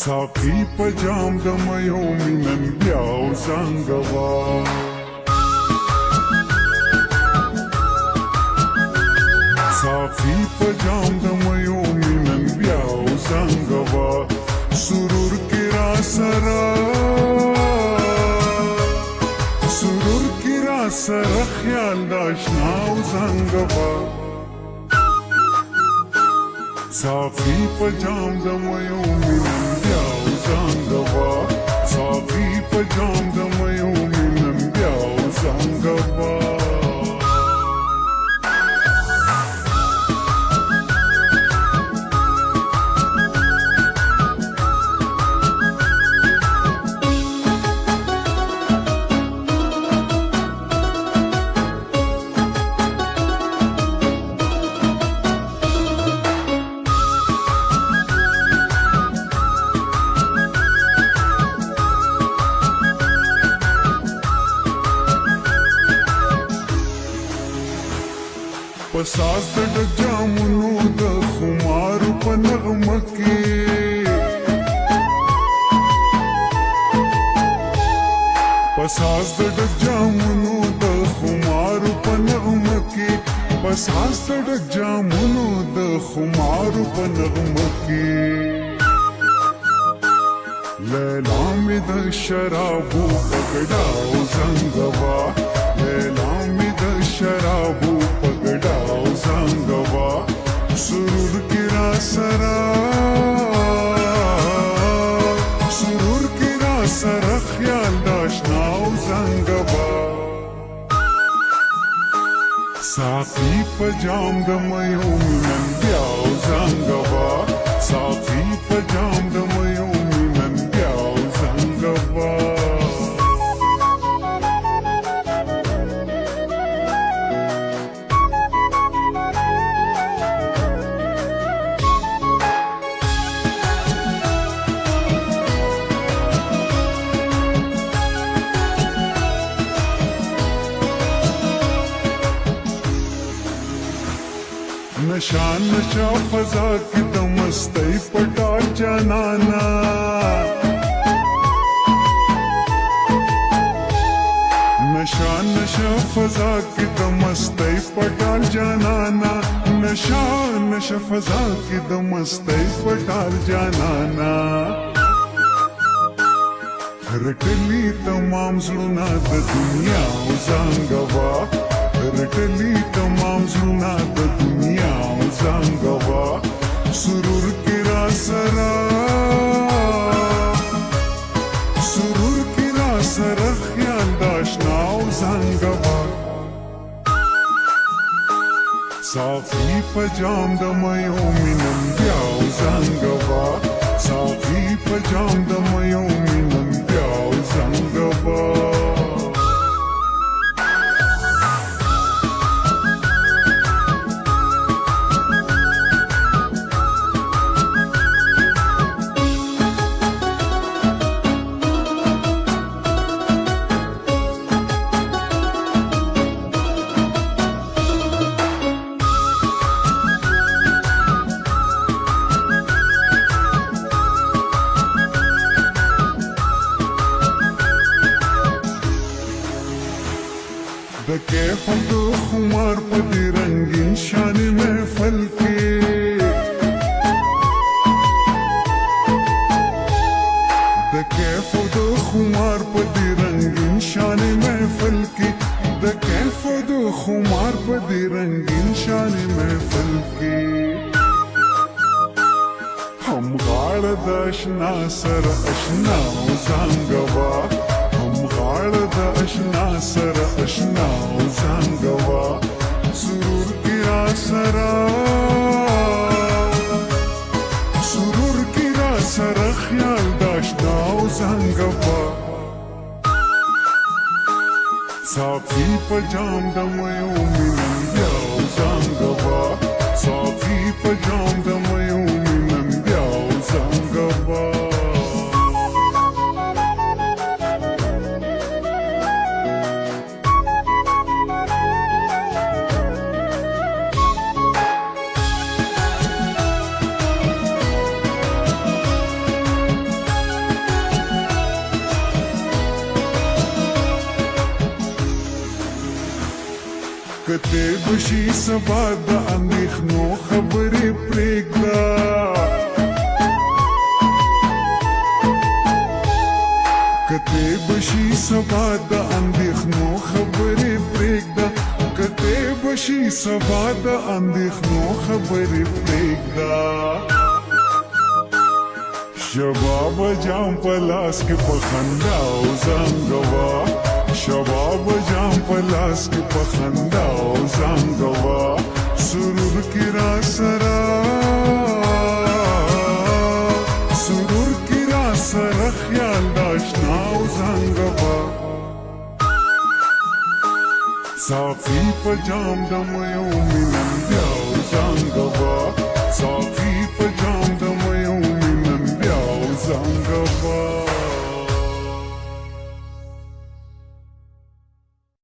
साखी पजाम दमयो मिनन ब्याव संगवा साखी पजाम दमयो मिनन ब्याव संगवा सुरूर किरा सरा सुरूर किरा सरा ख्याल दाशनाव संगवा साखी पजाम दमयो मिनन ब्याव संगवा साखी पजाम दमयो मिनन ब्याव संगवा पसास द जामुनो द खुमार पनगमके पसास द जामुनो द खुमार पनगमके पसास द जामुनो द खुमार पनगमके लैला में द शराबो पगड़ाओ संगवा लैला में द शराबो पगड़ाओ संगवा सुरूर किरा सरा सुरूर किरा सरा ख्याल दाशनाओ संगवा साखी पजाम दमयो मिनन ब्याव संगवा साखी पजाम दमयो मिनन ब्याव संगवा नशा नशा फजा की दमस्तई पटा जनाना नशा नशा फजा की दमस्तई पटा जनाना नशा नशा फजा की दमस्तई पटा जनाना रटली तमाम जुना द दुनिया उजांगवा रटली तमाम जुना द दुनिया उजांगवा सुरूर किरा सरा सुरूर किरा सरा ख्याल दाशना उजांगवा साखी पजाम दमयो मिनन ब्याव संगवा साखी पजाम दमयो मिनन ब्याव संगवा द कैफ दो खुमार पति रंगीन शान महफल के द कैफ दो खुमार पति रंगीन शान महफल की द कैफ दो खुमार पति रंगीन शान महफल की हम गाड़ दशना सर अशना उजांगवा गाड़ दशना सर अशना उजांगवा सुरूर किरा सरा सुरूर किरा सरा ख्याल दाशना उजांगवा साखी पजाम दमयो मिनन ब्याव संगवा साखी पजाम दमयो मिनन ब्याव संगवा بشي سبا د اندېښنو خبرې پرېږده کته بشي سبا د اندېښنو خبرې پرېږده کته بشي سبا د اندېښنو خبرې پرېږده شباب جام پلاس کې پخندا او زنګوا شباب جام پلاس کې پخندا او زنګوا سرور کې را سرا سرور کې را سره خیال داشنا او زنګوا ساقي په جام دم یو مینم بیا او زنګوا